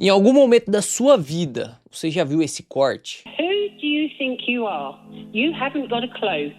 Em algum momento da sua vida, você já viu esse corte? Who do you think you are? You haven't got a clue.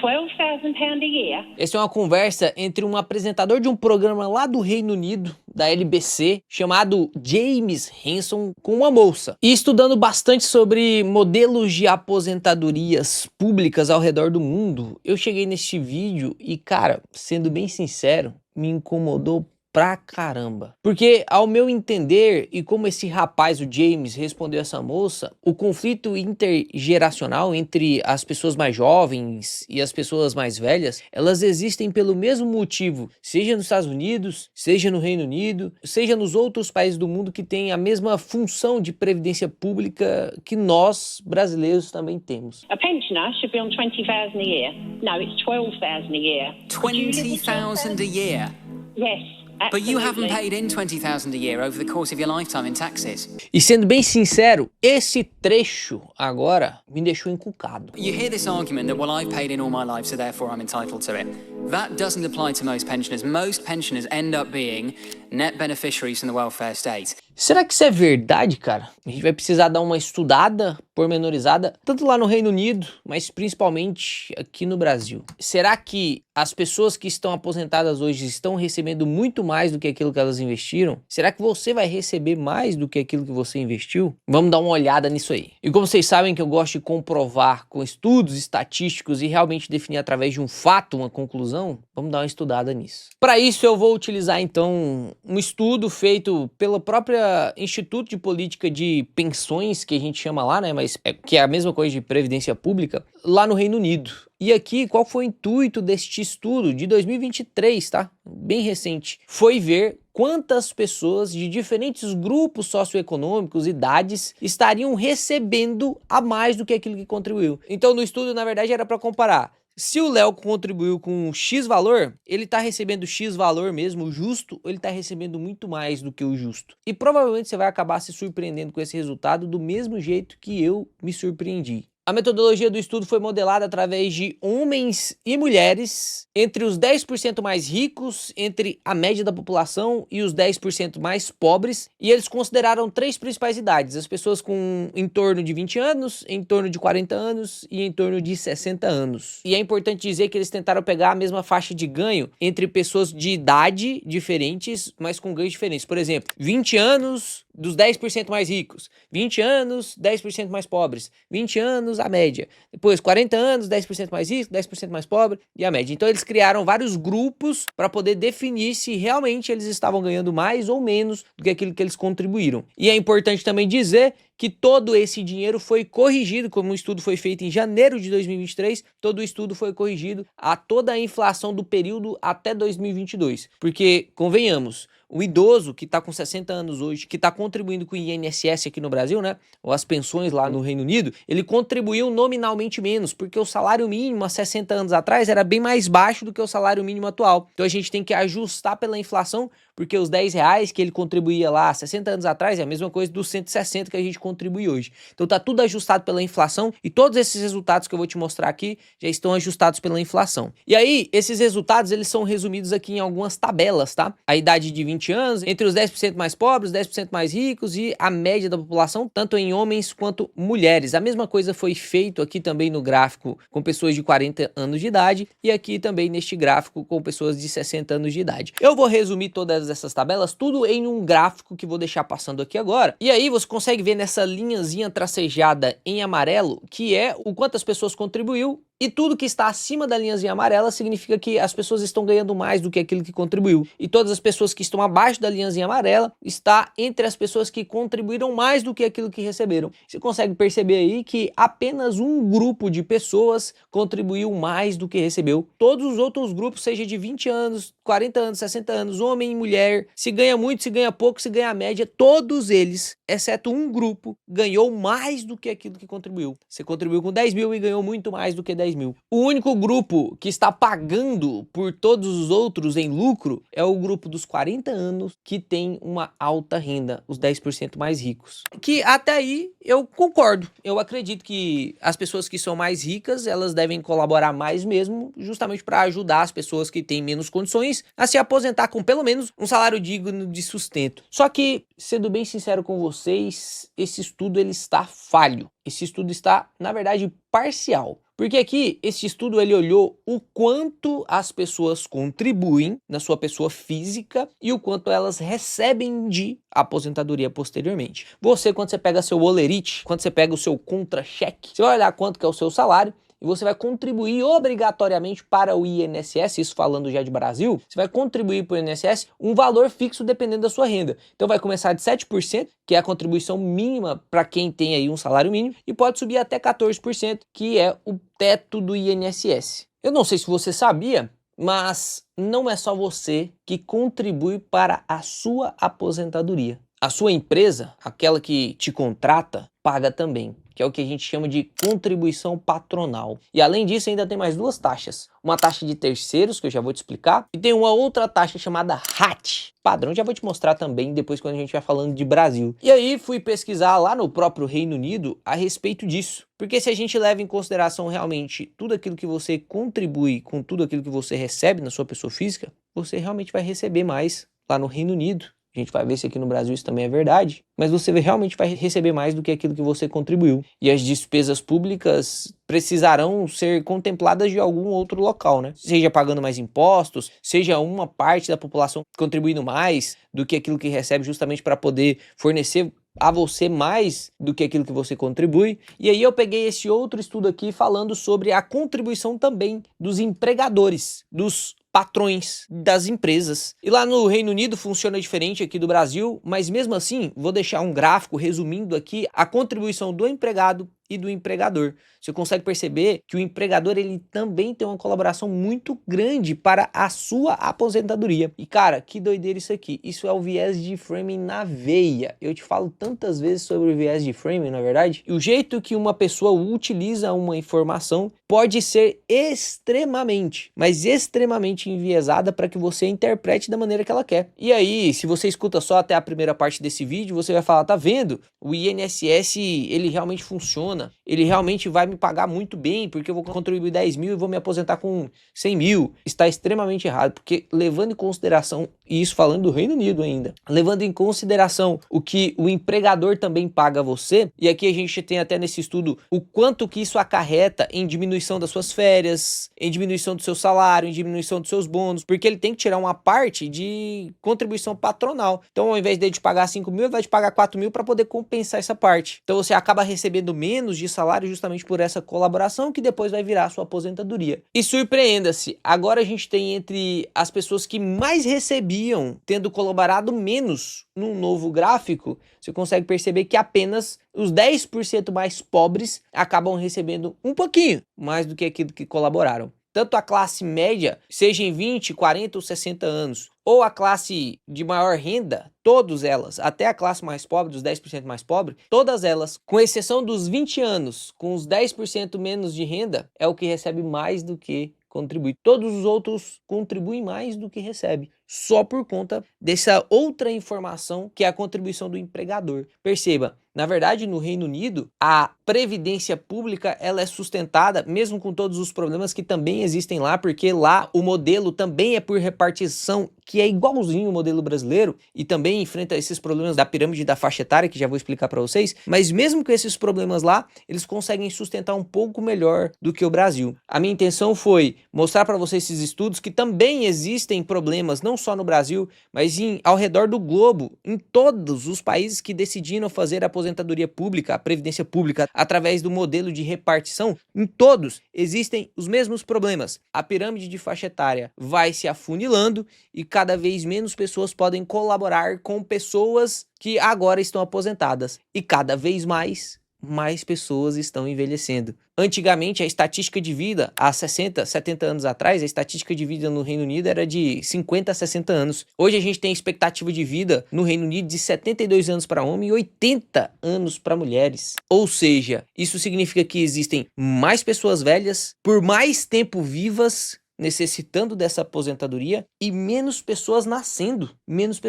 £12,000 a year? Essa é uma conversa entre um apresentador de um programa lá do Reino Unido, da LBC, chamado James Hanson, com uma moça. E estudando bastante sobre modelos de aposentadorias públicas ao redor do mundo, eu cheguei neste vídeo e, cara, sendo bem sincero, me incomodou pra caramba. Porque, ao meu entender, e como esse rapaz, o James, respondeu essa moça, o conflito intergeracional entre as pessoas mais jovens e as pessoas mais velhas, elas existem pelo mesmo motivo, seja nos Estados Unidos, seja no Reino Unido, seja nos outros países do mundo que têm a mesma função de previdência pública que nós, brasileiros, também temos. A pensioner should be on 20,000 a year. No, it's 12,000 a year. Would you live with 20,000 a year? Yes. But you haven't absolutely. paid in 20,000 a year over the course of your lifetime in taxes. E sendo bem sincero, esse trecho agora me deixou encucado. You hear this argument that, well, I've paid in all my life, so therefore I'm entitled to it. That doesn't apply to most pensioners. Most pensioners end up being net beneficiaries from the welfare state. Será que isso é verdade, cara? A gente vai precisar dar uma estudada pormenorizada, tanto lá no Reino Unido, mas principalmente aqui no Brasil. Será que as pessoas que estão aposentadas hoje estão recebendo muito mais do que aquilo que elas investiram? Será que você vai receber mais do que aquilo que você investiu? Vamos dar uma olhada nisso aí. E como vocês sabem que eu gosto de comprovar com estudos estatísticos e realmente definir através de um fato uma conclusão, vamos dar uma estudada nisso. Para isso eu vou utilizar então um estudo feito pela própria Instituto de Política de Pensões, que a gente chama lá, né, mas que é a mesma coisa de Previdência Pública, lá no Reino Unido. E aqui, qual foi o intuito deste estudo de 2023, tá? Bem recente. Foi ver quantas pessoas de diferentes grupos socioeconômicos, idades, estariam recebendo a mais do que aquilo que contribuiu. Então, no estudo, na verdade, era para comparar. Se o Léo contribuiu com X valor, ele tá recebendo X valor mesmo, o justo, ou ele tá recebendo muito mais do que o justo. E provavelmente você vai acabar se surpreendendo com esse resultado do mesmo jeito que eu me surpreendi. A metodologia do estudo foi modelada através de homens e mulheres entre os 10% mais ricos, entre a média da população e os 10% mais pobres, e eles consideraram três principais idades: as pessoas com em torno de 20 anos, em torno de 40 anos e em torno de 60 anos. E é importante dizer que eles tentaram pegar a mesma faixa de ganho entre pessoas de idade diferentes, mas com ganhos diferentes. Por exemplo, 20 anos dos 10% mais ricos, 20 anos, 10% mais pobres, 20 anos, a média. Depois, 40 anos, 10% mais rico, 10% mais pobre e a média. Então, eles criaram vários grupos para poder definir se realmente eles estavam ganhando mais ou menos do que aquilo que eles contribuíram. E é importante também dizer que todo esse dinheiro foi corrigido, como o estudo foi feito em janeiro de 2023, todo o estudo foi corrigido a toda a inflação do período até 2022. Porque, convenhamos, o idoso que está com 60 anos hoje, que está contribuindo com o INSS aqui no Brasil, né, ou as pensões lá no Reino Unido, ele contribuiu nominalmente menos, porque o salário mínimo há 60 anos atrás era bem mais baixo do que o salário mínimo atual. Então a gente tem que ajustar pela inflação, porque os R$ 10 que ele contribuía lá há 60 anos atrás é a mesma coisa dos 160 que a gente contribui hoje. Então tá tudo ajustado pela inflação e todos esses resultados que eu vou te mostrar aqui já estão ajustados pela inflação. E aí, esses resultados eles são resumidos aqui em algumas tabelas, tá? A idade de 20 anos, entre os 10% mais pobres, 10% mais ricos e a média da população, tanto em homens quanto mulheres. A mesma coisa foi feito aqui também no gráfico com pessoas de 40 anos de idade e aqui também neste gráfico com pessoas de 60 anos de idade. Eu vou resumir todas essas tabelas tudo em um gráfico que vou deixar passando aqui agora. E aí você consegue ver nessa linhazinha tracejada em amarelo que é o quanto as pessoas contribuiu. E tudo que está acima da linhazinha amarela significa que as pessoas estão ganhando mais do que aquilo que contribuiu. E todas as pessoas que estão abaixo da linhazinha amarela está entre as pessoas que contribuíram mais do que aquilo que receberam. Você consegue perceber aí que apenas um grupo de pessoas contribuiu mais do que recebeu. Todos os outros grupos, seja de 20 anos, 40 anos, 60 anos, homem e mulher, se ganha muito, se ganha pouco, se ganha média, todos eles, exceto um grupo, ganhou mais do que aquilo que contribuiu. Você contribuiu com 10 mil e ganhou muito mais do que 10 10 mil. O único grupo que está pagando por todos os outros em lucro é o grupo dos 40 anos que tem uma alta renda, os 10% mais ricos. Que até aí eu concordo. Eu acredito que as pessoas que são mais ricas, elas devem colaborar mais mesmo, justamente para ajudar as pessoas que têm menos condições a se aposentar com pelo menos um salário digno de sustento. Só que, sendo bem sincero com vocês, esse estudo ele está falho. Esse estudo está, na verdade, parcial. Porque aqui, esse estudo ele olhou o quanto as pessoas contribuem na sua pessoa física e o quanto elas recebem de aposentadoria posteriormente. Você, quando você pega seu olerite, quando você pega o seu contra-cheque, você vai olhar quanto que é o seu salário, e você vai contribuir obrigatoriamente para o INSS, isso falando já de Brasil, você vai contribuir para o INSS um valor fixo dependendo da sua renda. Então vai começar de 7%, que é a contribuição mínima para quem tem aí um salário mínimo, e pode subir até 14%, que é o teto do INSS. Eu não sei se você sabia, mas não é só você que contribui para a sua aposentadoria. A sua empresa, aquela que te contrata, paga também, que é o que a gente chama de contribuição patronal. E além disso, ainda tem mais duas taxas. Uma taxa de terceiros, que eu já vou te explicar, e tem uma outra taxa chamada RAT, padrão, já vou te mostrar também depois quando a gente vai falando de Brasil. E aí fui pesquisar lá no próprio Reino Unido a respeito disso. Porque se a gente leva em consideração realmente tudo aquilo que você contribui com tudo aquilo que você recebe na sua pessoa física, você realmente vai receber mais lá no Reino Unido. A gente vai ver se aqui no Brasil isso também é verdade, mas você realmente vai receber mais do que aquilo que você contribuiu. E as despesas públicas precisarão ser contempladas de algum outro local, né? Seja pagando mais impostos, seja uma parte da população contribuindo mais do que aquilo que recebe, justamente para poder fornecer a você mais do que aquilo que você contribui. E aí eu peguei esse outro estudo aqui falando sobre a contribuição também dos empregadores, dos patrões das empresas. E lá no Reino Unido funciona diferente aqui do Brasil, mas mesmo assim, vou deixar um gráfico resumindo aqui a contribuição do empregado e do empregador. Você consegue perceber que o empregador ele também tem uma colaboração muito grande para a sua aposentadoria. E cara, que doideira isso aqui. Isso é o viés de framing na veia. Eu te falo tantas vezes sobre o viés de framing, na verdade. E o jeito que uma pessoa utiliza uma informação pode ser extremamente, mas extremamente enviesada para que você interprete da maneira que ela quer. E aí, se você escuta só até a primeira parte desse vídeo, você vai falar, tá vendo? O INSS, ele realmente funciona. Ele realmente vai me pagar muito bem, porque eu vou contribuir 10 mil e vou me aposentar com 100 mil. Está extremamente errado, porque levando em consideração, e isso falando do Reino Unido ainda, levando em consideração o que o empregador também paga a você, e aqui a gente tem até nesse estudo o quanto que isso acarreta em diminuição das suas férias, em diminuição do seu salário, em diminuição dos seus bônus, porque ele tem que tirar uma parte de contribuição patronal. Então ao invés de te pagar 5 mil, ele vai te pagar 4 mil para poder compensar essa parte. Então você acaba recebendo menos de salário justamente por essa colaboração que depois vai virar a sua aposentadoria. E surpreenda-se, agora a gente tem entre as pessoas que mais recebiam tendo colaborado menos num novo gráfico, você consegue perceber que apenas os 10% mais pobres acabam recebendo um pouquinho mais do que aquilo que colaboraram. Tanto a classe média, seja em 20, 40 ou 60 anos, ou a classe de maior renda, todas elas, até a classe mais pobre, dos 10% mais pobre, todas elas, com exceção dos 20 anos, com os 10% menos de renda, é o que recebe mais do que contribui. Todos os outros contribuem mais do que recebe, só por conta dessa outra informação que é a contribuição do empregador. Perceba, na verdade, no Reino Unido, a previdência pública ela é sustentada, mesmo com todos os problemas que também existem lá, porque lá o modelo também é por repartição, que é igualzinho o modelo brasileiro, e também enfrenta esses problemas da pirâmide da faixa etária, que já vou explicar para vocês, mas mesmo com esses problemas lá, eles conseguem sustentar um pouco melhor do que o Brasil. A minha intenção foi mostrar para vocês esses estudos que também existem problemas, não só no Brasil, mas ao redor do globo, em todos os países que decidiram fazer a aposentadoria pública, a previdência pública, através do modelo de repartição, em todos existem os mesmos problemas. A pirâmide de faixa etária vai se afunilando e cada vez menos pessoas podem colaborar com pessoas que agora estão aposentadas. E cada vez mais mais pessoas estão envelhecendo. Antigamente, a estatística de vida, há 60, 70 anos atrás, a estatística de vida no Reino Unido era de 50 a 60 anos. Hoje a gente tem expectativa de vida no Reino Unido de 72 anos para homem e 80 anos para mulheres. Ou seja, isso significa que existem mais pessoas velhas, por mais tempo vivas, necessitando dessa aposentadoria e menos pessoas nascendo, menos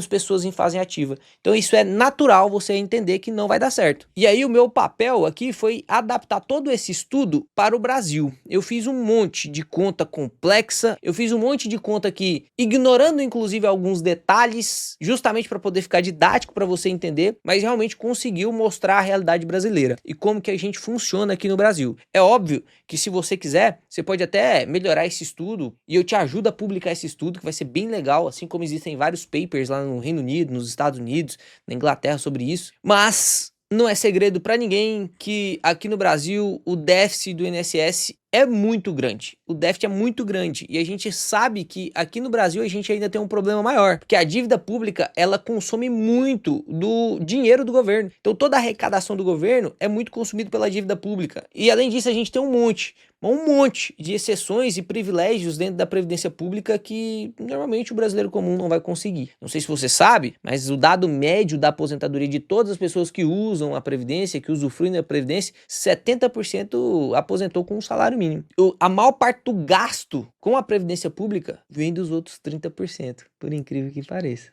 pessoas em fase ativa. Então isso é natural você entender que não vai dar certo. E aí o meu papel aqui foi adaptar todo esse estudo para o Brasil. Eu fiz um monte de conta complexa, eu fiz um monte de conta aqui, ignorando inclusive alguns detalhes, justamente para poder ficar didático para você entender, mas realmente conseguiu mostrar a realidade brasileira e como que a gente funciona aqui no Brasil. É óbvio que se você quiser, você pode até melhorar esse estudo e eu te ajudo a publicar esse estudo, que vai ser bem legal, assim como existem vários papers lá no Reino Unido, nos Estados Unidos, na Inglaterra sobre isso. Mas não é segredo para ninguém que aqui no Brasil o déficit do INSS é muito grande. O déficit é muito grande e a gente sabe que aqui no Brasil a gente ainda tem um problema maior, porque a dívida pública, ela consome muito do dinheiro do governo. Então toda a arrecadação do governo é muito consumida pela dívida pública. E além disso a gente tem um monte de exceções e privilégios dentro da previdência pública que normalmente o brasileiro comum não vai conseguir. Não sei se você sabe, mas o dado médio da aposentadoria de todas as pessoas que usam a previdência, que usufruem da previdência, 70% aposentou com um salário mínimo. A maior parte do gasto com a previdência pública vem dos outros 30%, por incrível que pareça.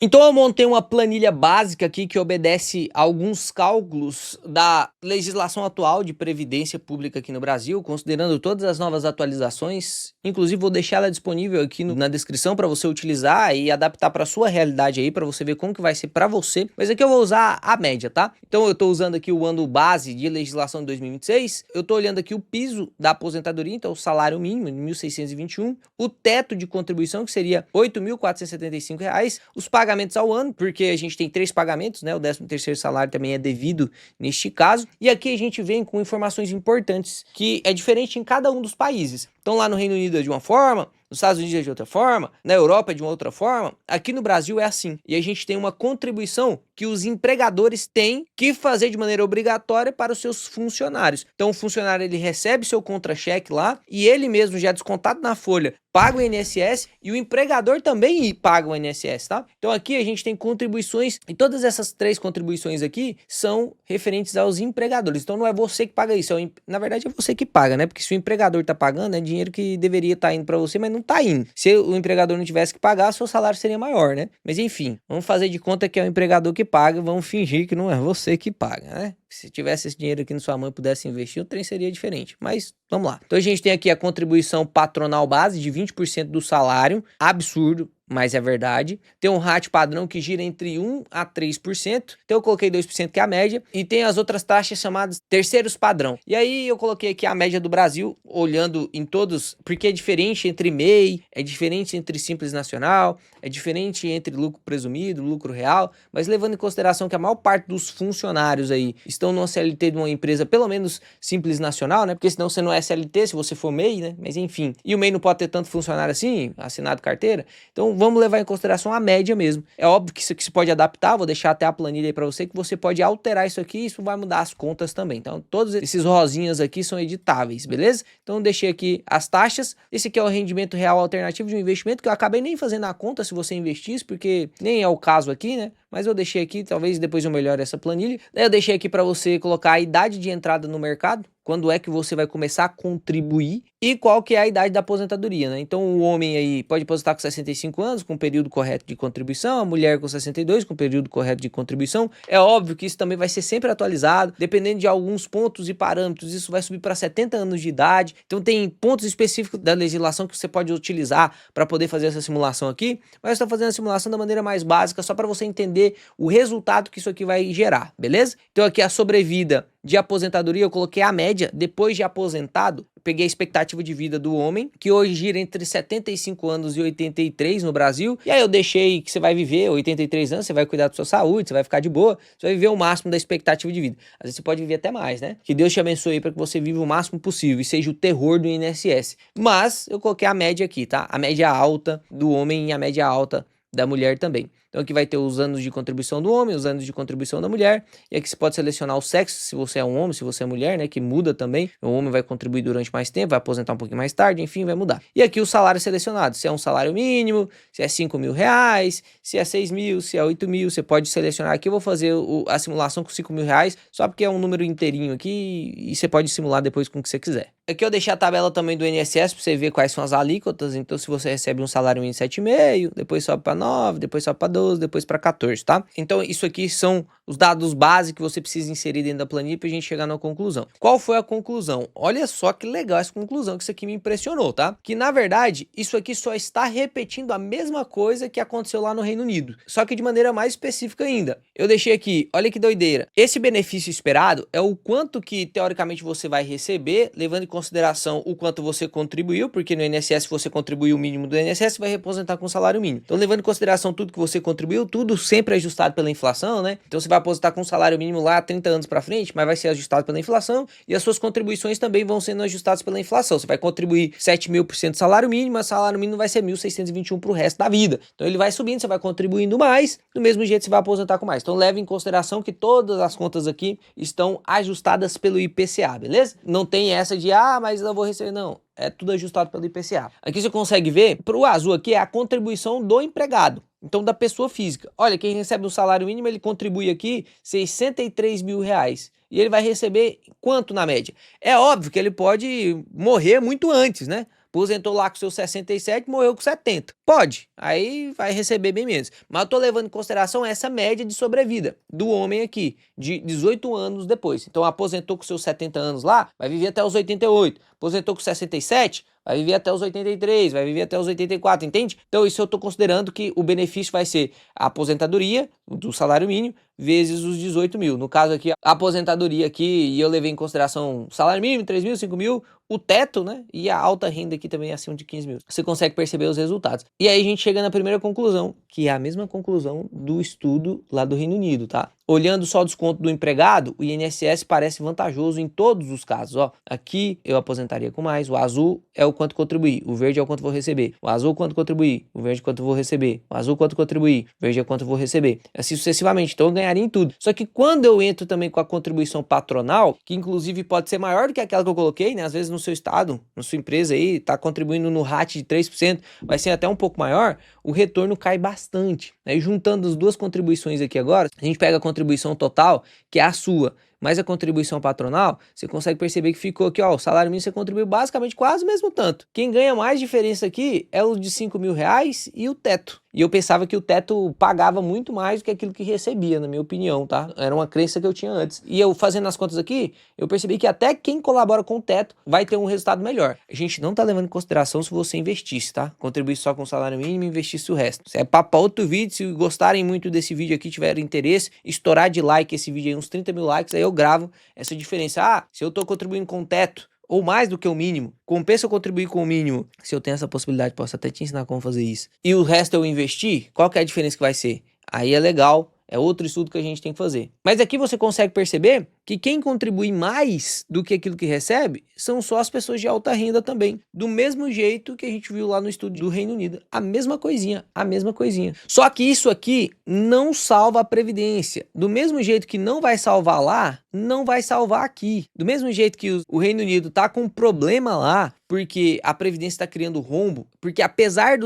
Então eu montei uma planilha básica aqui que obedece a alguns cálculos da legislação atual de previdência pública aqui no Brasil, considerando todas as novas atualizações. Inclusive vou deixar ela disponível aqui na descrição para você utilizar e adaptar para sua realidade aí, para você ver como que vai ser para você. Mas aqui eu vou usar a média, tá? Então eu estou usando aqui o ano base de legislação de 2026, eu estou olhando aqui o piso da aposentadoria, então o salário mínimo de 1.621, o teto de contribuição que seria R$ 8.475, os pagamentos ao ano, porque a gente tem 3 pagamentos, né? O 13º salário também é devido neste caso. E aqui a gente vem com informações importantes que é diferente em cada um dos países. Então lá no Reino Unido é de uma forma, nos Estados Unidos é de outra forma, na Europa é de uma outra forma, aqui no Brasil é assim. E a gente tem uma contribuição que os empregadores têm que fazer de maneira obrigatória para os seus funcionários. Então o funcionário ele recebe seu contra-cheque lá e ele mesmo já descontado na folha paga o INSS e o empregador também paga o INSS, tá? Então aqui a gente tem contribuições e todas essas 3 contribuições aqui são referentes aos empregadores. Então não é você que paga isso, na verdade é você que paga, né? Porque se o empregador tá pagando, é dinheiro que deveria estar indo para você, mas não tá indo. Se o empregador não tivesse que pagar, seu salário seria maior, né? Mas enfim, vamos fazer de conta que é o empregador que paga, vamos fingir que não é você que paga, né? Se tivesse esse dinheiro aqui na sua mão e pudesse investir, o trem seria diferente. Mas vamos lá. Então a gente tem aqui a contribuição patronal base de 20% do salário. Absurdo, mas é verdade. Tem um ratio padrão que gira entre 1 a 3%. Então eu coloquei 2% que é a média. E tem as outras taxas chamadas terceiros padrão. E aí eu coloquei aqui a média do Brasil, olhando em todos, porque é diferente entre MEI, é diferente entre Simples Nacional, é diferente entre lucro presumido, lucro real, mas levando em consideração que a maior parte dos funcionários aí estão numa CLT de uma empresa, pelo menos Simples Nacional, né? Porque senão você não é CLT se você for MEI, né? Mas enfim. E o MEI não pode ter tanto funcionário assim, assinado carteira. Então vamos levar em consideração a média mesmo. É óbvio que isso aqui se pode adaptar, vou deixar até a planilha aí para você, que você pode alterar isso aqui, isso vai mudar as contas também. Então todos esses rosinhas aqui são editáveis, beleza? Então deixei aqui as taxas. Esse aqui é o rendimento real alternativo de um investimento, que eu acabei nem fazendo a conta se você investisse, porque nem é o caso aqui, né? Mas eu deixei aqui, talvez depois eu melhore essa planilha. Daí eu deixei aqui para você colocar a idade de entrada no mercado, quando é que você vai começar a contribuir e qual que é a idade da aposentadoria, né? Então o homem aí pode aposentar com 65 anos, com período correto de contribuição, a mulher com 62, com período correto de contribuição. É óbvio que isso também vai ser sempre atualizado, dependendo de alguns pontos e parâmetros, isso vai subir para 70 anos de idade. Então tem pontos específicos da legislação que você pode utilizar para poder fazer essa simulação aqui, mas eu estou fazendo a simulação da maneira mais básica, só para você entender o resultado que isso aqui vai gerar, beleza? Então aqui a sobrevida de aposentadoria, eu coloquei a média depois de aposentado. Eu peguei a expectativa de vida do homem, que hoje gira entre 75 anos e 83 no Brasil. E aí eu deixei que você vai viver 83 anos, você vai cuidar da sua saúde, você vai ficar de boa, você vai viver o máximo da expectativa de vida. Às vezes você pode viver até mais, né? Que Deus te abençoe para que você viva o máximo possível e seja o terror do INSS. Mas eu coloquei a média aqui, tá? A média alta do homem e a média alta da mulher também. Então aqui vai ter os anos de contribuição do homem, os anos de contribuição da mulher, e aqui você pode selecionar o sexo, se você é um homem, se você é mulher, né, que muda também. O homem vai contribuir durante mais tempo, vai aposentar um pouquinho mais tarde, enfim, vai mudar. E aqui o salário selecionado, se é um salário mínimo, se é 5 mil reais, se é 6 mil, se é 8 mil, você pode selecionar. Aqui eu vou fazer a simulação com 5 mil reais, só porque é um número inteirinho aqui, e você pode simular depois com o que você quiser. Aqui eu deixei a tabela também do INSS para você ver quais são as alíquotas. Então, se você recebe um salário mínimo 7,5, depois sobe para 9, depois sobe para 12, depois para 14, tá? Então, isso aqui são os dados básicos que você precisa inserir dentro da planilha para a gente chegar na conclusão. Qual foi a conclusão? Olha só que legal essa conclusão, que isso aqui me impressionou, tá? Que, na verdade, isso aqui só está repetindo a mesma coisa que aconteceu lá no Reino Unido, só que de maneira mais específica ainda. Eu deixei aqui, olha que doideira. Esse benefício esperado é o quanto que, teoricamente, você vai receber, levando em consideração o quanto você contribuiu, porque no INSS, se você contribuiu o mínimo do INSS, vai representar com o salário mínimo. Então, levando em consideração tudo que você contribuiu, tudo sempre ajustado pela inflação, né? Então, você vai aposentar com um salário mínimo lá 30 anos para frente, mas vai ser ajustado pela inflação, e as suas contribuições também vão sendo ajustadas pela inflação. Você vai contribuir 7.000% do salário mínimo, mas o salário mínimo vai ser 1.621 para o resto da vida. Então, ele vai subindo, você vai contribuindo mais, do mesmo jeito você vai aposentar com mais. Então, leve em consideração que todas as contas aqui estão ajustadas pelo IPCA, beleza? Não tem essa de, mas eu vou receber, não. É tudo ajustado pelo IPCA. Aqui você consegue ver, para o azul aqui é a contribuição do empregado. Então, da pessoa física. Olha, quem recebe um salário mínimo, ele contribui aqui 63 mil reais. E ele vai receber quanto na média? É óbvio que ele pode morrer muito antes, né? Aposentou lá com seus 67, morreu com 70. Pode, aí vai receber bem menos. Mas eu tô levando em consideração essa média de sobrevida do homem aqui, de 18 anos depois. Então aposentou com seus 70 anos lá, vai viver até os 88. Aposentou com 67, vai viver até os 83, vai viver até os 84, entende? Então isso eu tô considerando que o benefício vai ser a aposentadoria do salário mínimo vezes os 18 mil. No caso aqui, a aposentadoria aqui, e eu levei em consideração salário mínimo, 3 mil, 5 mil, o teto, né? E a alta renda aqui também acima de 15 mil. Você consegue perceber os resultados. E aí a gente chega na primeira conclusão, que é a mesma conclusão do estudo lá do Reino Unido, tá? Olhando só o desconto do empregado, o INSS parece vantajoso em todos os casos, ó. Aqui eu aposentaria com mais, o azul é o quanto contribuir, o verde é o quanto vou receber. O azul quanto contribuir, o verde quanto vou receber. O azul quanto contribuir, o verde é quanto vou receber. Assim sucessivamente, então eu ganharia em tudo. Só que quando eu entro também com a contribuição patronal, que inclusive pode ser maior do que aquela que eu coloquei, né? Às vezes no seu estado, na sua empresa aí, tá contribuindo no RAT de 3%, vai ser até um pouco maior, o retorno cai bastante. Aí juntando as duas contribuições aqui agora, a gente pega a contribuição total, que é a sua, mais a contribuição patronal, você consegue perceber que ficou aqui, ó, o salário mínimo você contribuiu basicamente quase o mesmo tanto. Quem ganha mais diferença aqui é o de 5 mil reais e o teto. E eu pensava que o teto pagava muito mais do que aquilo que recebia, na minha opinião, tá? Era uma crença que eu tinha antes. E eu fazendo as contas aqui, eu percebi que até quem colabora com o teto vai ter um resultado melhor. A gente não tá levando em consideração se você investisse, tá? Contribuir só com o salário mínimo e investisse o resto. Isso é papo pra outro vídeo. Se gostarem muito desse vídeo aqui, tiverem interesse, estourar de like esse vídeo aí, uns 30 mil likes, aí eu gravo essa diferença. Se eu tô contribuindo com o teto, ou mais do que o mínimo, compensa eu contribuir com o mínimo. Se eu tenho essa possibilidade, posso até te ensinar como fazer isso. E o resto eu investir, qual que é a diferença que vai ser? Aí é legal, é outro estudo que a gente tem que fazer. Mas aqui você consegue perceber que quem contribui mais do que aquilo que recebe são só as pessoas de alta renda também. Do mesmo jeito que a gente viu lá no estudo do Reino Unido. A mesma coisinha, a mesma coisinha. Só que isso aqui não salva a Previdência. Do mesmo jeito que não vai salvar lá, não vai salvar aqui. Do mesmo jeito que o Reino Unido tá com um problema lá, porque a Previdência está criando rombo, porque apesar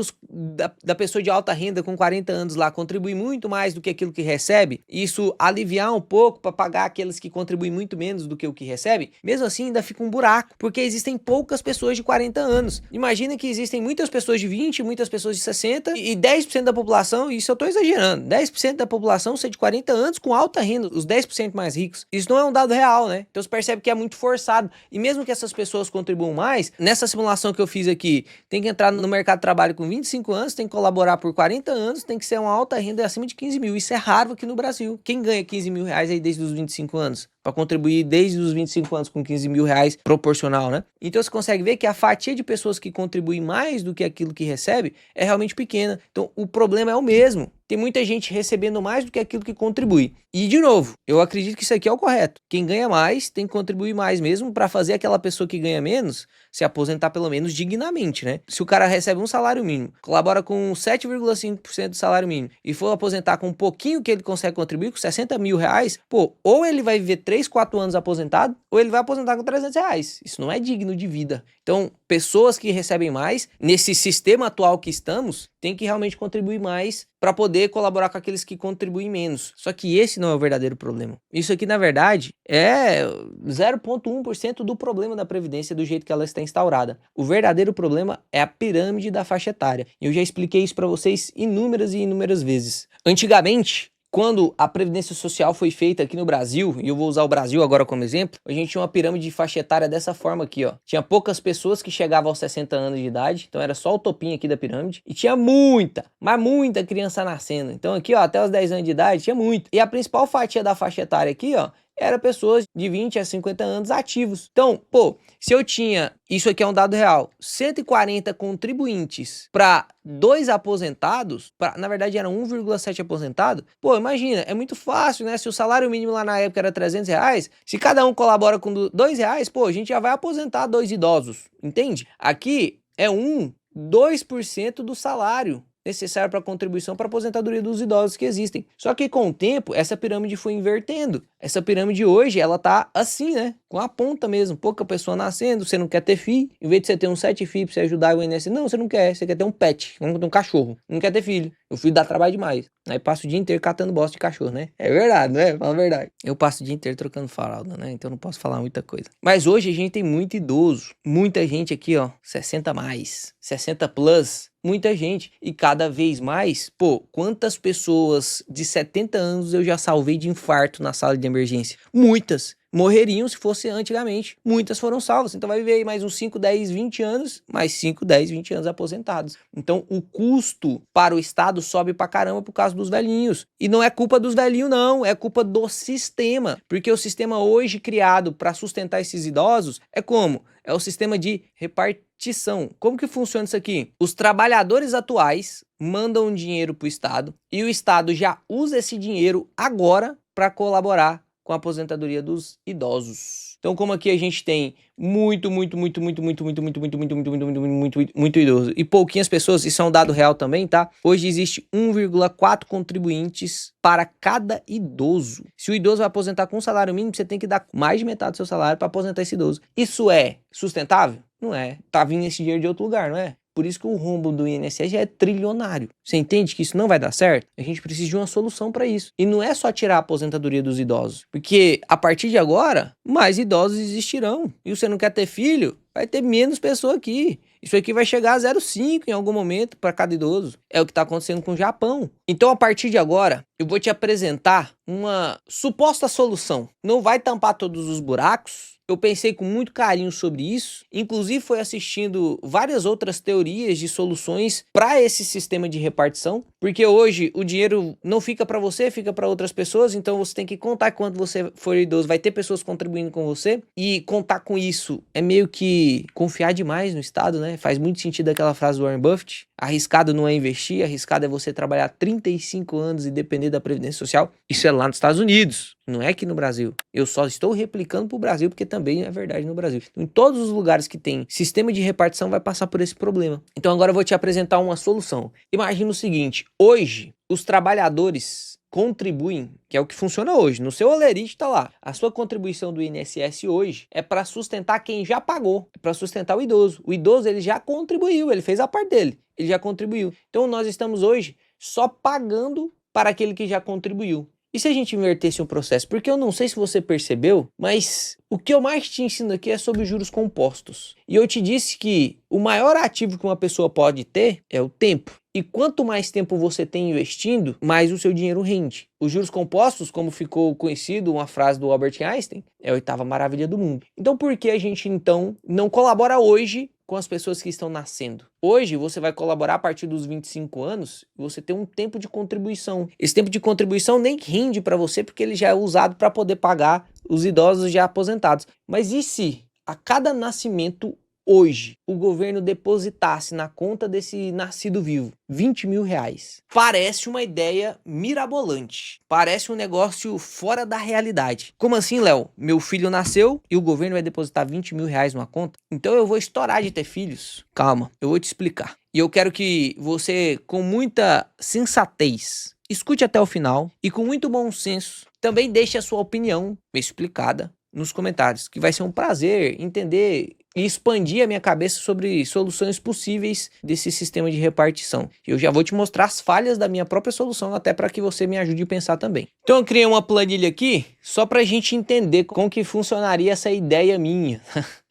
da pessoa de alta renda com 40 anos lá contribuir muito mais do que aquilo que recebe, isso aliviar um pouco para pagar aqueles que contribuem muito menos do que o que recebe, mesmo assim ainda fica um buraco, porque existem poucas pessoas de 40 anos. Imagina que existem muitas pessoas de 20, muitas pessoas de 60 e 10% da população, e isso eu tô exagerando, 10% da população ser de 40 anos com alta renda, os 10% mais ricos. Isso não é um dado real, né? Então você percebe que é muito forçado. E mesmo que essas pessoas contribuam mais, nessa simulação que eu fiz aqui, tem que entrar no mercado de trabalho com 25 anos, tem que colaborar por 40 anos, tem que ser uma alta renda acima de 15 mil. Isso é raro aqui no Brasil. Quem ganha 15 mil reais aí desde os 25 anos? Para contribuir desde os 25 anos com 15 mil reais proporcional, né? Então você consegue ver que a fatia de pessoas que contribuem mais do que aquilo que recebe é realmente pequena. Então o problema é o mesmo. tem muita gente recebendo mais do que aquilo que contribui. E, de novo, eu acredito que isso aqui é o correto. Quem ganha mais tem que contribuir mais mesmo para fazer aquela pessoa que ganha menos se aposentar pelo menos dignamente, né? Se o cara recebe um salário mínimo, colabora com 7,5% do salário mínimo e for aposentar com um pouquinho que ele consegue contribuir, com 60 mil reais, pô, ou ele vai viver 3, 4 anos aposentado, ou ele vai aposentar com 300 reais. Isso não é digno de vida. Então, pessoas que recebem mais, nesse sistema atual que estamos, têm que realmente contribuir mais para poder colaborar com aqueles que contribuem menos. Só que esse não é o verdadeiro problema. Isso aqui, na verdade, é 0,1% do problema da Previdência do jeito que ela está instaurada. O verdadeiro problema é a pirâmide da faixa etária. Eu já expliquei isso para vocês inúmeras e inúmeras vezes. Antigamente, quando a Previdência Social foi feita aqui no Brasil, e eu vou usar o Brasil agora como exemplo, a gente tinha uma pirâmide de faixa etária dessa forma aqui, ó. Tinha poucas pessoas que chegavam aos 60 anos de idade, então era só o topinho aqui da pirâmide, e tinha muita, mas muita criança nascendo. Então aqui, ó, até os 10 anos de idade tinha muito. E a principal fatia da faixa etária aqui, ó, era pessoas de 20 a 50 anos ativos. Então, pô, se eu tinha, isso aqui é um dado real, 140 contribuintes para 2 aposentados, na verdade eram 1,7 aposentado, pô, imagina, é muito fácil, né? Se o salário mínimo lá na época era 300 reais, se cada um colabora com 2 reais, pô, a gente já vai aposentar 2 idosos, entende? Aqui é 2% do salário necessário para a contribuição para a aposentadoria dos idosos que existem. Só que com o tempo, essa pirâmide foi invertendo. Essa pirâmide hoje, ela tá assim, né? Com a ponta mesmo. Pouca pessoa nascendo, você não quer ter filho. Em vez de você ter uns 7 filhos para você ajudar o INSS, não, você não quer. Você quer ter um pet, vamos ter um cachorro. Não quer ter filho. O filho dá trabalho demais. Aí passa o dia inteiro catando bosta de cachorro, né? É verdade, né? Fala a verdade. Eu passo o dia inteiro trocando fralda, né? Então não posso falar muita coisa. Mas hoje a gente tem muito idoso. Muita gente aqui, ó. 60 mais. 60 plus. Muita gente. E cada vez mais, pô, quantas pessoas de 70 anos eu já salvei de infarto na sala de emergência? Muitas. Morreriam se fosse antigamente. Muitas foram salvas. Então vai viver aí mais uns 5, 10, 20 anos, mais 5, 10, 20 anos aposentados. Então o custo para o Estado sobe pra caramba por causa dos velhinhos. E não é culpa dos velhinhos, não. É culpa do sistema. Porque o sistema hoje criado para sustentar esses idosos é como? É o sistema de repartição. Como que funciona isso aqui? Os trabalhadores atuais mandam dinheiro para o Estado e o Estado já usa esse dinheiro agora para colaborar com a aposentadoria dos idosos. Então, como aqui a gente tem muito idoso e pouquinhas pessoas, isso é um dado real também, tá? Hoje existe 1,4 contribuintes para cada idoso. Se o idoso vai aposentar com um salário mínimo, você tem que dar mais de metade do seu salário para aposentar esse idoso. Isso é sustentável? Não é. Tá vindo esse dinheiro de outro lugar, não é? Por isso que o rombo do INSS já é trilionário. Você entende que isso não vai dar certo? A gente precisa de uma solução para isso. E não é só tirar a aposentadoria dos idosos. Porque a partir de agora, mais idosos existirão. E você não quer ter filho? Vai ter menos pessoa aqui. Isso aqui vai chegar a 0,5 em algum momento para cada idoso. É o que está acontecendo com o Japão. Então, a partir de agora, eu vou te apresentar uma suposta solução. Não vai tampar todos os buracos. Eu pensei com muito carinho sobre isso, inclusive foi assistindo várias outras teorias de soluções para esse sistema de repartição, porque hoje o dinheiro não fica para você, fica para outras pessoas, então você tem que contar que quando você for idoso vai ter pessoas contribuindo com você, e contar com isso é meio que confiar demais no Estado, né? Faz muito sentido aquela frase do Warren Buffett, arriscado não é investir, arriscado é você trabalhar 35 anos e depender da Previdência Social. Isso é lá nos Estados Unidos, não é aqui no Brasil. Eu só estou replicando para o Brasil, porque também é verdade no Brasil. Então, em todos os lugares que tem sistema de repartição vai passar por esse problema. Então agora eu vou te apresentar uma solução. Imagina o seguinte, hoje os trabalhadores contribuem, que é o que funciona hoje, no seu olerite tá lá. A sua contribuição do INSS hoje é para sustentar quem já pagou, é para sustentar o idoso. O idoso ele já contribuiu, ele fez a parte dele, ele já contribuiu. Então nós estamos hoje só pagando para aquele que já contribuiu. E se a gente invertesse um processo? Porque eu não sei se você percebeu, mas o que eu mais te ensino aqui é sobre juros compostos. E eu te disse que o maior ativo que uma pessoa pode ter é o tempo. E quanto mais tempo você tem investindo, mais o seu dinheiro rende. Os juros compostos, como ficou conhecido, uma frase do Albert Einstein, é a 8ª maravilha do mundo. Então por que a gente então não colabora hoje com as pessoas que estão nascendo? Hoje você vai colaborar a partir dos 25 anos e você tem um tempo de contribuição. Esse tempo de contribuição nem rende para você porque ele já é usado para poder pagar os idosos já aposentados. Mas e se a cada nascimento hoje o governo depositasse na conta desse nascido vivo 20 mil reais, parece uma ideia mirabolante, parece um negócio fora da realidade. Como assim, Léo? Meu filho nasceu e o governo vai depositar 20 mil reais numa conta? Então eu vou estourar de ter filhos? Calma, eu vou te explicar. E eu quero que você, com muita sensatez, escute até o final e com muito bom senso, também deixe a sua opinião explicada nos comentários, que vai ser um prazer entender e expandir a minha cabeça sobre soluções possíveis desse sistema de repartição. Eu já vou te mostrar as falhas da minha própria solução, até para que você me ajude a pensar também. Então eu criei uma planilha aqui, só para a gente entender como que funcionaria essa ideia minha.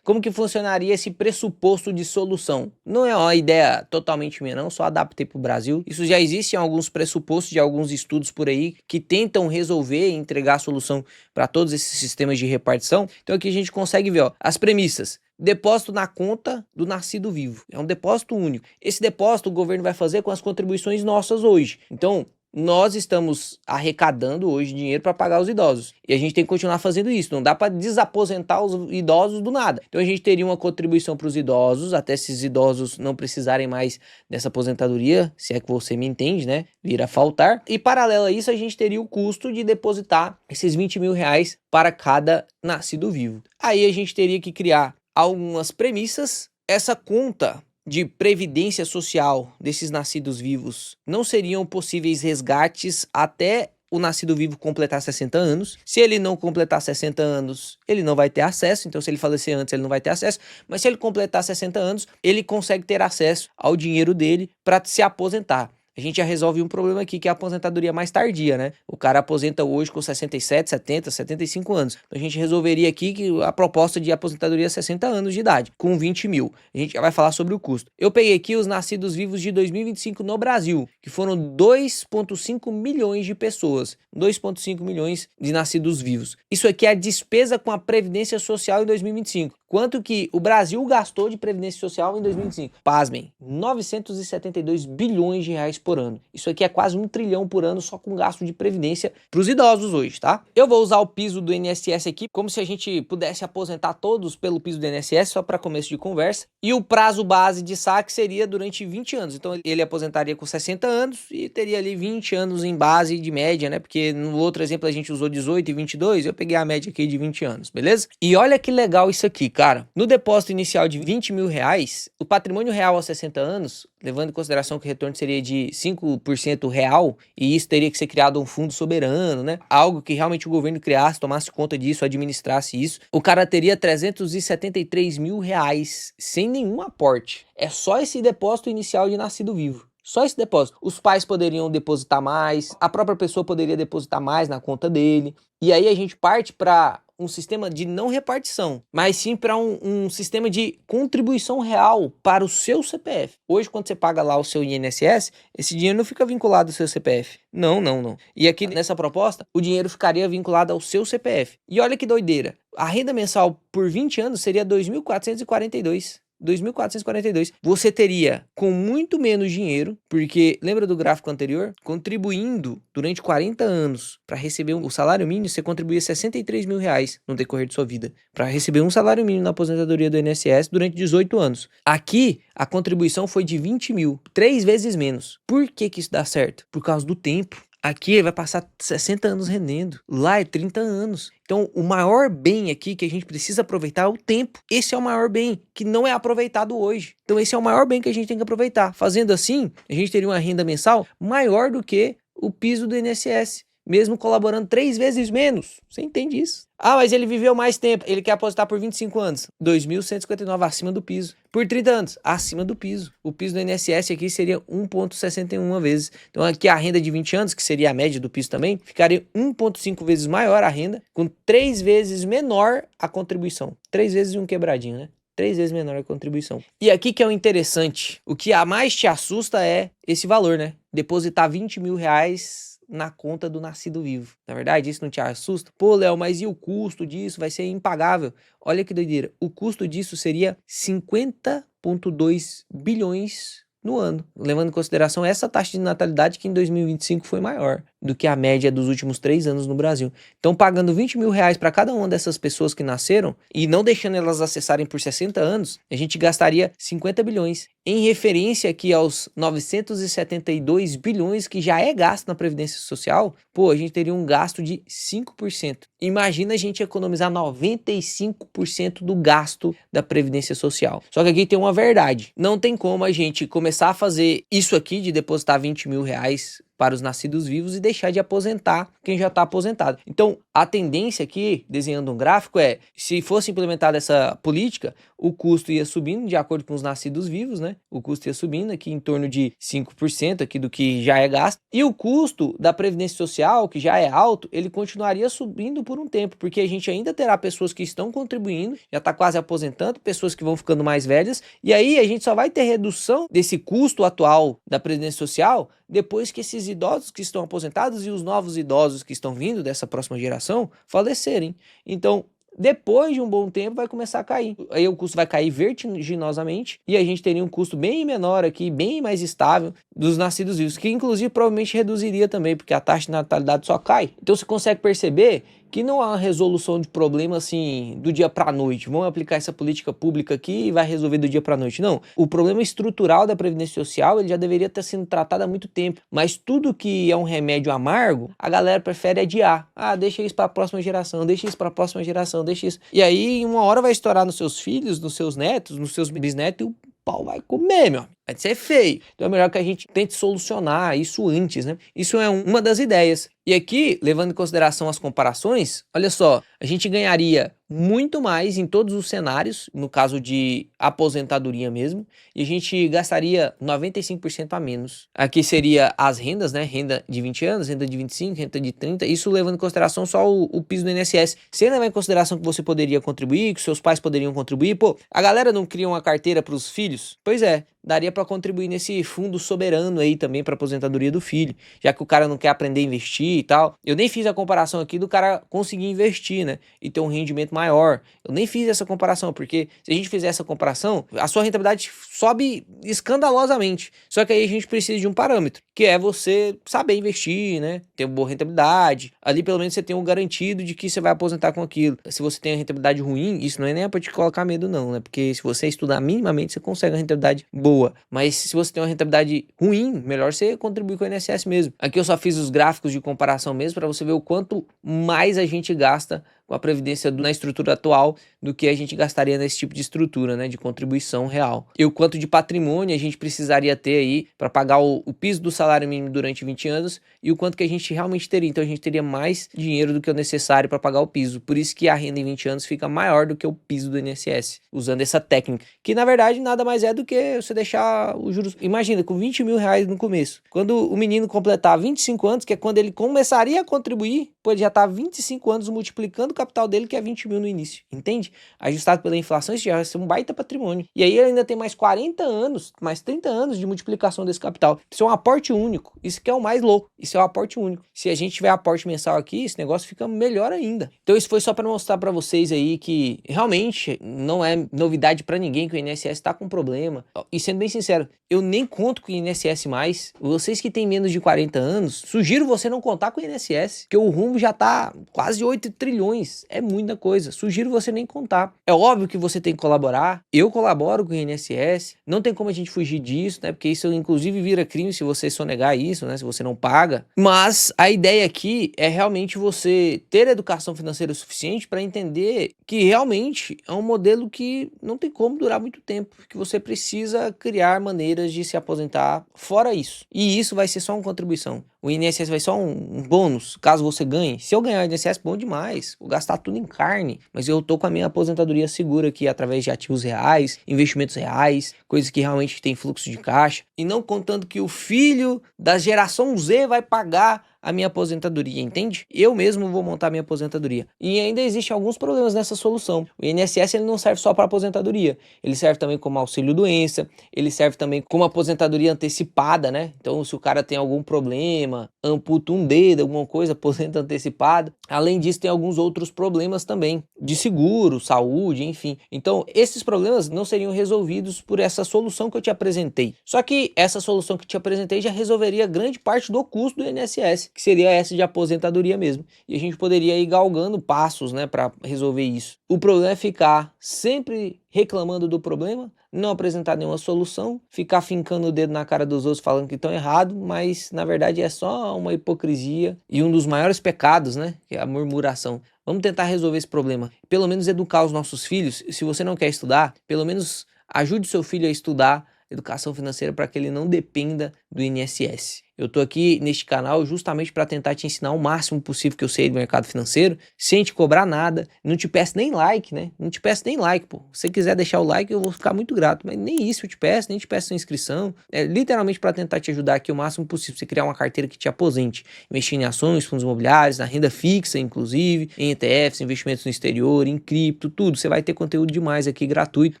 Como que funcionaria esse pressuposto de solução? Não é uma ideia totalmente minha não, só adaptei para o Brasil. Isso já existe em alguns pressupostos de alguns estudos por aí que tentam resolver e entregar a solução para todos esses sistemas de repartição. Então aqui a gente consegue ver, ó, as premissas. Depósito na conta do nascido vivo. É um depósito único. Esse depósito o governo vai fazer com as contribuições nossas hoje. Então, nós estamos arrecadando hoje dinheiro para pagar os idosos. E a gente tem que continuar fazendo isso. Não dá para desaposentar os idosos do nada. Então a gente teria uma contribuição para os idosos, até esses idosos não precisarem mais dessa aposentadoria, se é que você me entende, né? Vir a faltar. E paralelo a isso, a gente teria o custo de depositar esses 20 mil reais para cada nascido vivo. Aí a gente teria que criar algumas premissas. Essa conta de previdência social desses nascidos vivos não seriam possíveis resgates até o nascido vivo completar 60 anos. Se ele não completar 60 anos, ele não vai ter acesso. Então, se ele falecer antes, ele não vai ter acesso. Mas se ele completar 60 anos, ele consegue ter acesso ao dinheiro dele para se aposentar. A gente já resolve um problema aqui, que é a aposentadoria mais tardia, né? O cara aposenta hoje com 67, 70, 75 anos. Então a gente resolveria aqui que a proposta de aposentadoria é 60 anos de idade, com 20 mil. A gente já vai falar sobre o custo. Eu peguei aqui os nascidos vivos de 2025 no Brasil, que foram 2,5 milhões de pessoas. 2,5 milhões de nascidos vivos. Isso aqui é a despesa com a Previdência Social em 2025. Quanto que o Brasil gastou de Previdência Social em 2025? Pasmem, 972 bilhões de reais por ano. Isso aqui é quase 1 trilhão por ano só com gasto de previdência para os idosos hoje, tá? Eu vou usar o piso do INSS aqui, como se a gente pudesse aposentar todos pelo piso do INSS, só para começo de conversa. E o prazo base de saque seria durante 20 anos. Então ele aposentaria com 60 anos e teria ali 20 anos em base de média, né? Porque no outro exemplo a gente usou 18 e 22, eu peguei a média aqui de 20 anos, beleza? E olha que legal isso aqui, cara. No depósito inicial de 20 mil reais, o patrimônio real aos 60 anos, levando em consideração que o retorno seria de 5% real, e isso teria que ser criado um fundo soberano, né? Algo que realmente o governo criasse, tomasse conta disso, administrasse isso. O cara teria 373 mil reais sem nenhum aporte. É só esse depósito inicial de nascido vivo. Só esse depósito. Os pais poderiam depositar mais, a própria pessoa poderia depositar mais na conta dele. E aí a gente parte para um sistema de não repartição, mas sim para um sistema de contribuição real para o seu CPF. Hoje, quando você paga lá o seu INSS, esse dinheiro não fica vinculado ao seu CPF. Não. E aqui nessa proposta, o dinheiro ficaria vinculado ao seu CPF. E olha que doideira. A renda mensal por 20 anos seria 2.442. 2.442. Você teria com muito menos dinheiro, porque lembra do gráfico anterior? Contribuindo durante 40 anos para receber o salário mínimo, você contribuía 63 mil reais no decorrer de sua vida. Para receber um salário mínimo na aposentadoria do INSS durante 18 anos. Aqui, a contribuição foi de 20 mil, 3 vezes menos. Por que isso dá certo? Por causa do tempo. Aqui ele vai passar 60 anos rendendo, lá é 30 anos. Então o maior bem aqui que a gente precisa aproveitar é o tempo. Esse é o maior bem que não é aproveitado hoje. Então esse é o maior bem que a gente tem que aproveitar. Fazendo assim, a gente teria uma renda mensal maior do que o piso do INSS, mesmo colaborando 3 vezes menos. Você entende isso? Ah, mas ele viveu mais tempo. Ele quer aposentar por 25 anos. 2.159 acima do piso. Por 30 anos, acima do piso. O piso do INSS aqui seria 1,61 vezes. Então aqui a renda de 20 anos, que seria a média do piso também, ficaria 1,5 vezes maior a renda, com 3 vezes menor a contribuição. 3 vezes um quebradinho, né? 3 vezes menor a contribuição. E aqui que é o interessante. O que a mais te assusta é esse valor, né? Depositar 20 mil reais na conta do nascido vivo. Na verdade, isso não te assusta? Pô, Léo, mas e o custo disso? Vai ser impagável. Olha que doideira. O custo disso seria 50,2 bilhões no ano, levando em consideração essa taxa de natalidade que em 2025 foi maior. do que a média dos últimos 3 anos no Brasil. Então, pagando R$20.000 para cada uma dessas pessoas que nasceram e não deixando elas acessarem por 60 anos, a gente gastaria 50 bilhões. Em referência aqui aos 972 bilhões que já é gasto na Previdência Social, pô, a gente teria um gasto de 5%. Imagina a gente economizar 95% do gasto da Previdência Social. Só que aqui tem uma verdade. Não tem como a gente começar a fazer isso aqui de depositar R$20.000 para os nascidos vivos e deixar de aposentar quem já está aposentado. Então, a tendência aqui, desenhando um gráfico, é, se fosse implementada essa política, o custo ia subindo de acordo com os nascidos vivos, né? O custo ia subindo aqui em torno de 5% aqui do que já é gasto. E o custo da Previdência Social, que já é alto, ele continuaria subindo por um tempo, porque a gente ainda terá pessoas que estão contribuindo, já está quase aposentando, pessoas que vão ficando mais velhas, e aí a gente só vai ter redução desse custo atual da Previdência Social depois que esses idosos que estão aposentados e os novos idosos que estão vindo dessa próxima geração falecerem. Então, depois de um bom tempo vai começar a cair. Aí o custo vai cair vertiginosamente e a gente teria um custo bem menor aqui, bem mais estável dos nascidos vivos, que inclusive provavelmente reduziria também, porque a taxa de natalidade só cai. Então você consegue perceber que não há uma resolução de problema assim do dia para a noite. Vamos aplicar essa política pública aqui e vai resolver do dia para a noite. Não. O problema estrutural da Previdência Social ele já deveria estar sendo tratado há muito tempo. Mas tudo que é um remédio amargo, a galera prefere adiar. Ah, deixa isso para a próxima geração, deixa isso para a próxima geração, deixa isso. E aí, uma hora vai estourar nos seus filhos, nos seus netos, nos seus bisnetos e o pau vai comer, meu amigo. Vai ser feio. Então é melhor que a gente tente solucionar isso antes, né? Isso é uma das ideias. E aqui, levando em consideração as comparações, olha só, a gente ganharia muito mais em todos os cenários, no caso de aposentadoria mesmo, e a gente gastaria 95% a menos. Aqui seria as rendas, né? Renda de 20 anos, renda de 25, renda de 30, isso levando em consideração só o piso do INSS. Sem levar em consideração que você poderia contribuir, que seus pais poderiam contribuir, pô, a galera não cria uma carteira para os filhos? Pois é, daria para contribuir nesse fundo soberano aí também para aposentadoria do filho, já que o cara não quer aprender a investir e tal. Eu nem fiz a comparação aqui do cara conseguir investir, né, e ter um rendimento maior. Eu nem fiz essa comparação, porque se a gente fizer essa comparação, a sua rentabilidade sobe escandalosamente. Só que aí a gente precisa de um parâmetro, que é você saber investir, né, ter uma boa rentabilidade. Ali pelo menos você tem um garantido de que você vai aposentar com aquilo. Se você tem uma rentabilidade ruim, isso não é nem para te colocar medo não, né, porque se você estudar minimamente, você consegue uma rentabilidade boa. Mas se você tem uma rentabilidade ruim, melhor você contribuir com o INSS mesmo. Aqui eu só fiz os gráficos de comparação mesmo para você ver o quanto mais a gente gasta com a Previdência na estrutura atual do que a gente gastaria nesse tipo de estrutura, né, de contribuição real. E o quanto de patrimônio a gente precisaria ter aí para pagar o piso do salário mínimo durante 20 anos e o quanto que a gente realmente teria. Então a gente teria mais dinheiro do que o necessário para pagar o piso. Por isso que a renda em 20 anos fica maior do que o piso do INSS, usando essa técnica, que na verdade nada mais é do que você deixar os juros. Imagina, com R$20.000 no começo. Quando o menino completar 25 anos, que é quando ele começaria a contribuir, pô, ele já tá 25 anos multiplicando o capital dele, que é 20 mil no início, entende? Ajustado pela inflação, isso já vai ser um baita patrimônio. E aí ele ainda tem mais 40 anos, mais 30 anos de multiplicação desse capital. Isso é um aporte único. Isso que é o mais louco. Isso é um aporte único. Se a gente tiver aporte mensal aqui, esse negócio fica melhor ainda. Então isso foi só para mostrar para vocês aí que realmente não é novidade para ninguém que o INSS tá com problema. E sendo bem sincero, eu nem conto com o INSS mais. Vocês que têm menos de 40 anos, sugiro você não contar com o INSS, porque o rumo já tá quase 8 trilhões. É muita coisa. Sugiro você nem contar. É óbvio que você tem que colaborar. Eu colaboro com o INSS. Não tem como a gente fugir disso, né? Porque isso inclusive vira crime se você sonegar isso, né? Se você não paga. Mas a ideia aqui é realmente você ter educação financeira suficiente para entender que realmente é um modelo que não tem como durar muito tempo. Que você precisa criar maneiras de se aposentar fora isso. E isso vai ser só uma contribuição. O INSS vai ser só um bônus, caso você ganhe. Se eu ganhar o INSS, bom demais. Vou gastar tudo em carne. Mas eu tô com a minha aposentadoria segura aqui através de ativos reais, investimentos reais, coisas que realmente tem fluxo de caixa. E não contando que o filho da geração Z vai pagar a minha aposentadoria, entende? Eu mesmo vou montar a minha aposentadoria. E ainda existem alguns problemas nessa solução. O INSS ele não serve só para aposentadoria. Ele serve também como auxílio-doença, ele serve também como aposentadoria antecipada, né? Então, se o cara tem algum problema, amputa um dedo, alguma coisa, aposenta antecipada. Além disso, tem alguns outros problemas também. de seguro, saúde, enfim. Então, esses problemas não seriam resolvidos por essa solução que eu te apresentei. Só que essa solução que eu te apresentei já resolveria grande parte do custo do INSS, que seria essa de aposentadoria mesmo. E a gente poderia ir galgando passos, né, para resolver isso. O problema é ficar sempre reclamando do problema, não apresentar nenhuma solução, ficar fincando o dedo na cara dos outros falando que estão errados, mas na verdade é só uma hipocrisia e um dos maiores pecados, né, que é a murmuração. Vamos tentar resolver esse problema. Pelo menos educar os nossos filhos. Se você não quer estudar, pelo menos ajude o seu filho a estudar educação financeira para que ele não dependa do INSS. Eu tô aqui neste canal justamente para tentar te ensinar o máximo possível que eu sei do mercado financeiro, sem te cobrar nada. Não te peço nem like, né? Não te peço nem like, pô. Se você quiser deixar o like, eu vou ficar muito grato, mas nem isso eu te peço, nem te peço inscrição. É literalmente para tentar te ajudar aqui o máximo possível, você criar uma carteira que te aposente, investir em ações, fundos imobiliários, na renda fixa, inclusive, em ETFs, investimentos no exterior, em cripto, tudo. Você vai ter conteúdo demais aqui gratuito,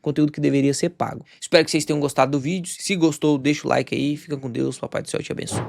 conteúdo que deveria ser pago. Espero que vocês tenham gostado do vídeo. Se gostou, deixa o like aí, fica com Deus, Papai do Céu te abençoe.